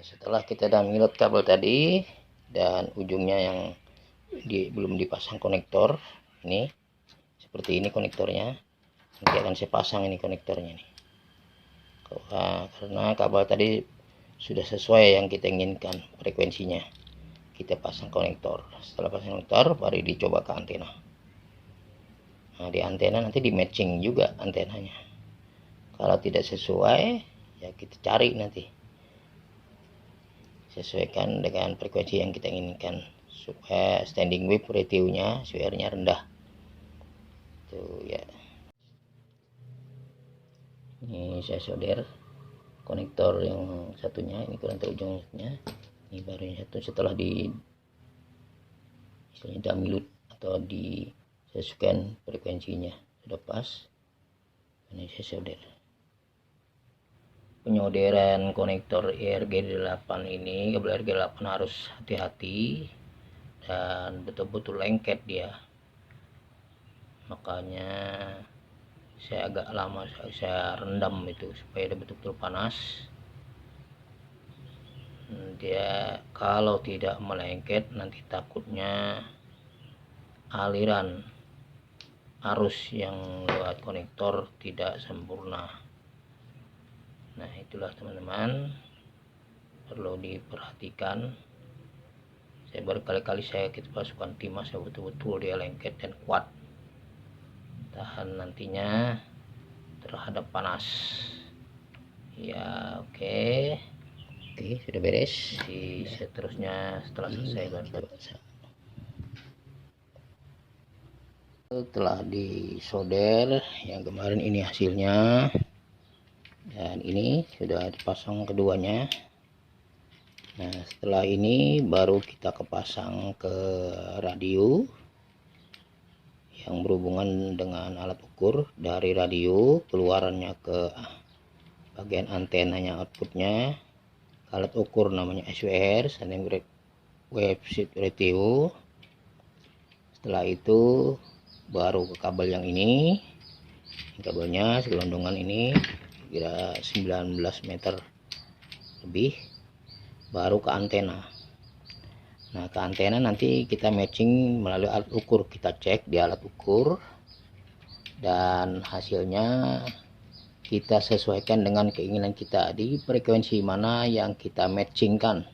setelah kita udah milot kabel tadi dan ujungnya yang belum dipasang konektor, ini seperti ini konektornya. Nanti akan saya pasang ini konektornya nih. Karena kabel tadi sudah sesuai yang kita inginkan frekuensinya, kita pasang konektor. Setelah pasang konektor baru dicoba ke antena. Nah, di antena nanti di matching juga antenanya. Kalau tidak sesuai ya kita cari nanti, sesuaikan dengan frekuensi yang kita inginkan supaya standing wave ratio-nya SWR-nya rendah. Tuh ya. Ini saya solder konektor yang satunya, ini konektor ujungnya. Ini baru yang satu setelah di istilahnya damilut atau disesuaikan frekuensinya sudah pas. Ini saya solder. Penyolderan konektor ERG8 ini, kabel ERG8 harus hati-hati dan betul-betul lengket dia. Makanya saya agak lama saya rendam itu supaya dia betul-betul panas. Dia kalau tidak melengket nanti takutnya aliran arus yang lewat konektor tidak sempurna. Nah, itulah teman-teman, perlu diperhatikan. Saya berkali-kali kita pasukan timah, saya betul-betul dia lengket dan kuat, tahan nantinya terhadap panas ya. Oke, sudah beres. Seterusnya setelah selesai baru setelah disolder yang kemarin, ini hasilnya, dan ini sudah dipasang keduanya. Nah, setelah ini baru kita kepasang ke radio yang berhubungan dengan alat ukur. Dari radio keluarannya ke bagian antenanya, outputnya alat ukur namanya SWR, standing wave ratio. Setelah itu baru ke kabel yang ini kabelnya segelondongan ini kira 19 meter lebih, baru ke antena. Nah, ke antena nanti kita matching melalui alat ukur, kita cek di alat ukur dan hasilnya kita sesuaikan dengan keinginan kita di frekuensi mana yang kita matchingkan.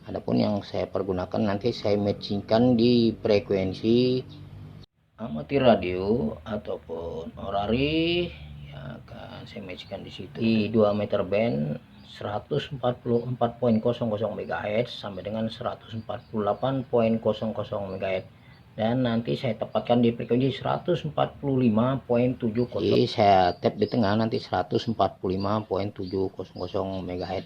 Adapun yang saya pergunakan nanti saya matchingkan di frekuensi amatir radio ataupun orari ya, kan saya matchingkan di situ di 2 meter band 144.00 MHz sampai dengan 148.00 MHz, dan nanti saya tepatkan di frekuensi 145.70. Jadi saya tap di tengah nanti 145.70 MHz.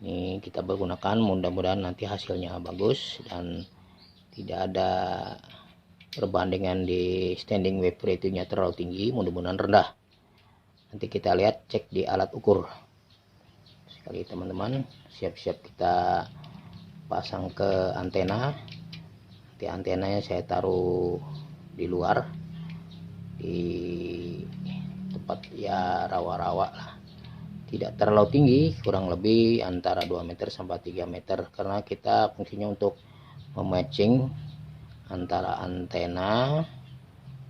Ini kita menggunakan, mudah-mudahan nanti hasilnya bagus dan tidak ada perbandingan di standing wave ratio-nya terlalu tinggi, mudah-mudahan rendah. Nanti kita lihat, cek di alat ukur. Sekali teman-teman, siap-siap kita pasang ke antena. Nanti antenanya saya taruh di luar, di tempat ya rawa-rawa lah, tidak terlalu tinggi, kurang lebih antara 2 meter sampai 3 meter, karena kita fungsinya untuk mematching antara antena,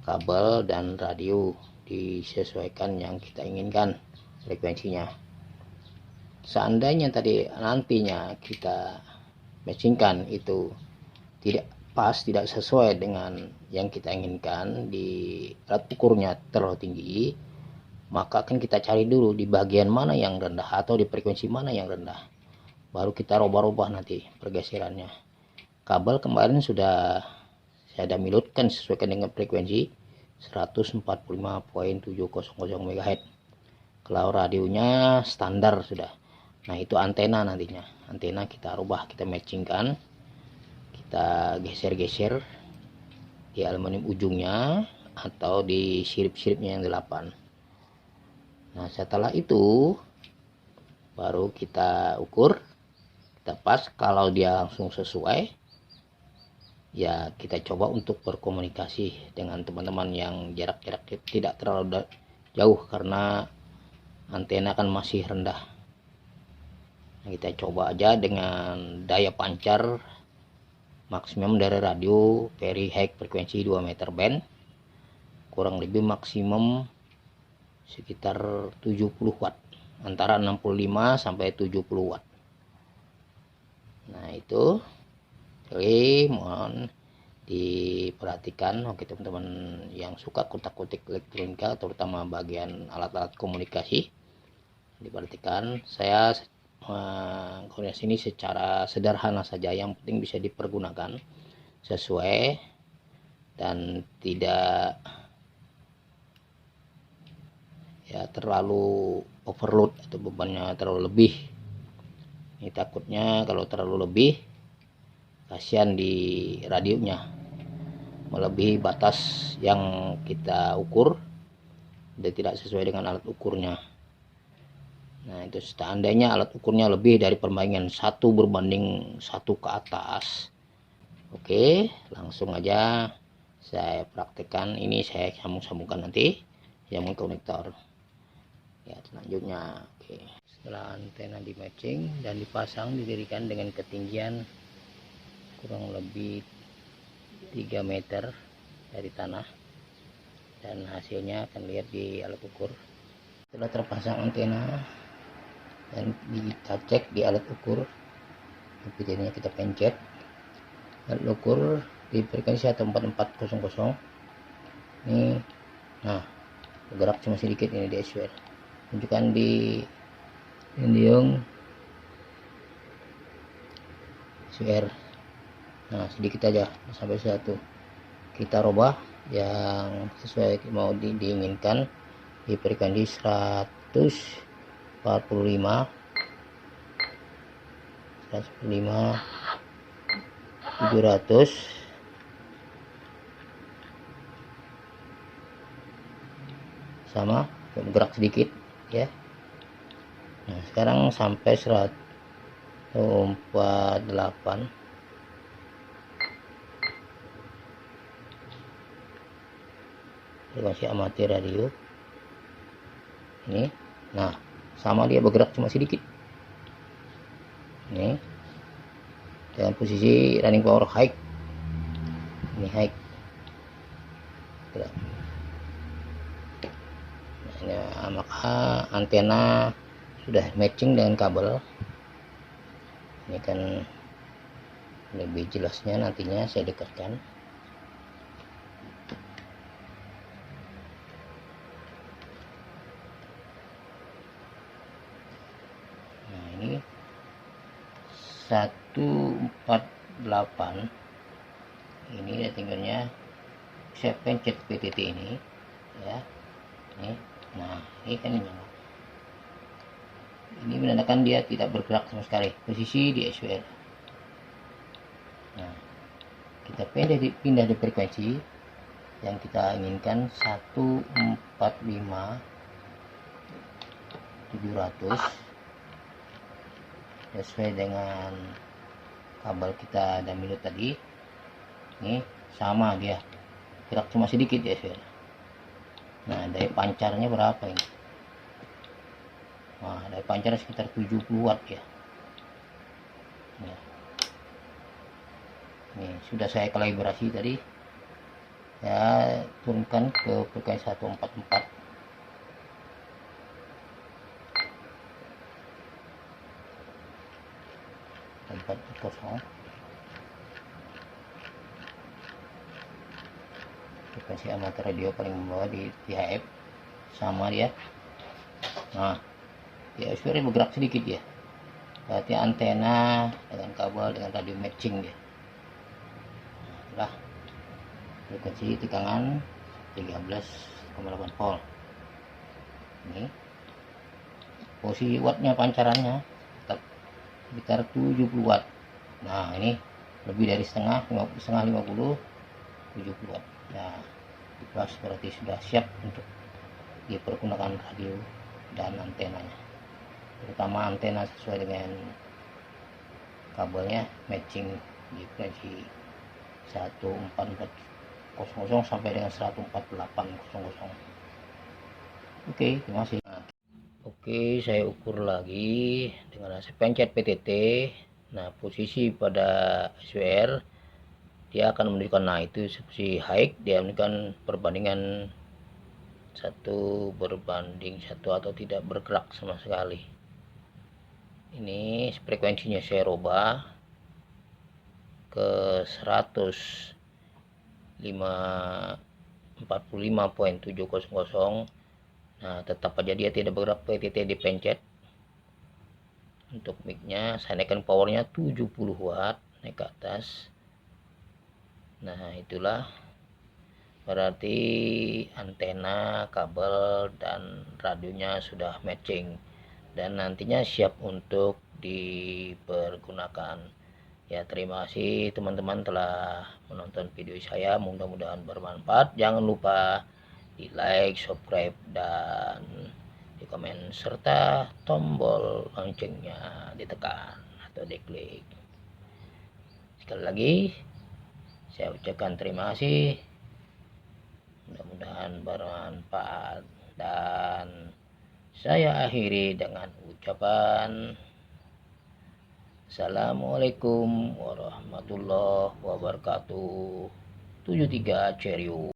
kabel dan radio, disesuaikan yang kita inginkan frekuensinya. Seandainya nantinya kita matchingkan itu tidak pas, tidak sesuai dengan yang kita inginkan, di alat ukurnya terlalu tinggi, maka akan kita cari dulu di bagian mana yang rendah atau di frekuensi mana yang rendah, baru kita rubah-rubah nanti pergeserannya. Kabel kemarin sudah saya milutkan sesuaikan dengan frekuensi 145.700 MHz. Kalau radionya standar sudah. Nah, itu antena nantinya. Antena kita rubah, kita matchingkan, kita geser-geser di aluminium ujungnya atau di sirip-siripnya yang 8. Nah, setelah itu baru kita ukur, kita pas. Kalau dia langsung sesuai ya kita coba untuk berkomunikasi dengan teman-teman yang jarak-jarak tidak terlalu jauh, karena antena kan masih rendah. Nah, kita coba aja dengan daya pancar maksimum dari radio very high frekuensi 2 meter band, kurang lebih maksimum sekitar 70 watt, antara 65 sampai 70 watt. Nah itu, jadi mohon diperhatikan. Oke teman-teman yang suka kutak-kutik elektronika, terutama bagian alat-alat komunikasi, diperhatikan. Saya koordinasi ini secara sederhana saja, yang penting bisa dipergunakan sesuai dan tidak ya terlalu overload atau bebannya terlalu lebih. Ini takutnya kalau terlalu lebih, kasihan di radionya, melebihi batas yang kita ukur dan tidak sesuai dengan alat ukurnya. Nah itu seandainya alat ukurnya lebih dari perbandingan 1 berbanding 1 ke atas, oke, langsung aja saya praktekkan. Ini saya sambung-sambungkan nanti sambung konektor ya. Selanjutnya, oke, setelah antena di matching dan dipasang, didirikan dengan ketinggian kurang lebih 3 meter dari tanah, dan hasilnya akan lihat di alat ukur. Setelah terpasang antena dan kita cek di alat ukur, videonya kita pencet alat ukur di frekuensi 14400 ini. Nah bergerak cuma sedikit ini di SWR, tunjukkan di Indium SWR. Nah sedikit aja sampai 1, kita rubah yang sesuai mau diinginkan di frekuensi 145 700 sama, bergerak sedikit ya. Nah sekarang sampai 148 frekuensi amatir radio ini. Nah sama, dia bergerak cuma sedikit ini dengan posisi running power high. Ini high gerak. Nah, maka antena sudah matching dengan kabel. Ini kan lebih jelasnya nantinya saya dekatkan. Nah ini 148 ini tinggalnya saya pencet PTT ini ya. Nah ini kan ini menandakan dia tidak bergerak sama sekali, posisi di SWR. Nah kita pindah di frekuensi yang kita inginkan 145 700 sesuai dengan kabel kita dan minut tadi. Ini sama, dia gerak cuma sedikit ya SWR. Nah daya pancarnya berapa ini? Nah daya pancar sekitar 70 watt ya. Ini sudah saya kalibrasi tadi, ya turunkan ke frekuensi 144 440 frekuensi amatir radio paling bawah di HF sama dia. Nah ya SWR bergerak sedikit ya, berarti antena dengan kabel dengan radio matching dia. Nah, frekuensi tegangan 13,8 volt. Ini posisi wattnya pancarannya sekitar 70 watt. Nah ini lebih dari setengah 50 70 watt. Nah pas berarti sudah siap untuk dipergunakan radio dan antenanya, terutama antena sesuai dengan kabelnya matching di frekuensi 14400 sampai dengan 14800. Oke, terima kasih. Oke, saya ukur lagi dengan saya pencet PTT. Nah, posisi pada SWR dia akan menunjukkan, nah itu posisi high, dia menunjukkan perbandingan 1:1 atau tidak bergerak sama sekali. Ini frekuensinya saya rubah ke 145.700. Nah, tetap aja dia tidak bergerak. PTT dipencet. Untuk mic-nya saya naikkan powernya 70 watt, naik ke atas. Nah, itulah berarti antena, kabel, dan radionya sudah matching dan nantinya siap untuk dipergunakan. Ya, terima kasih teman-teman telah menonton video saya, mudah-mudahan bermanfaat. Jangan lupa di like, subscribe, dan di komen, serta tombol loncengnya ditekan atau diklik. Sekali lagi saya ucapkan terima kasih, mudah-mudahan bermanfaat, dan saya akhiri dengan ucapan Assalamualaikum warahmatullahi wabarakatuh. 73 Cheerio.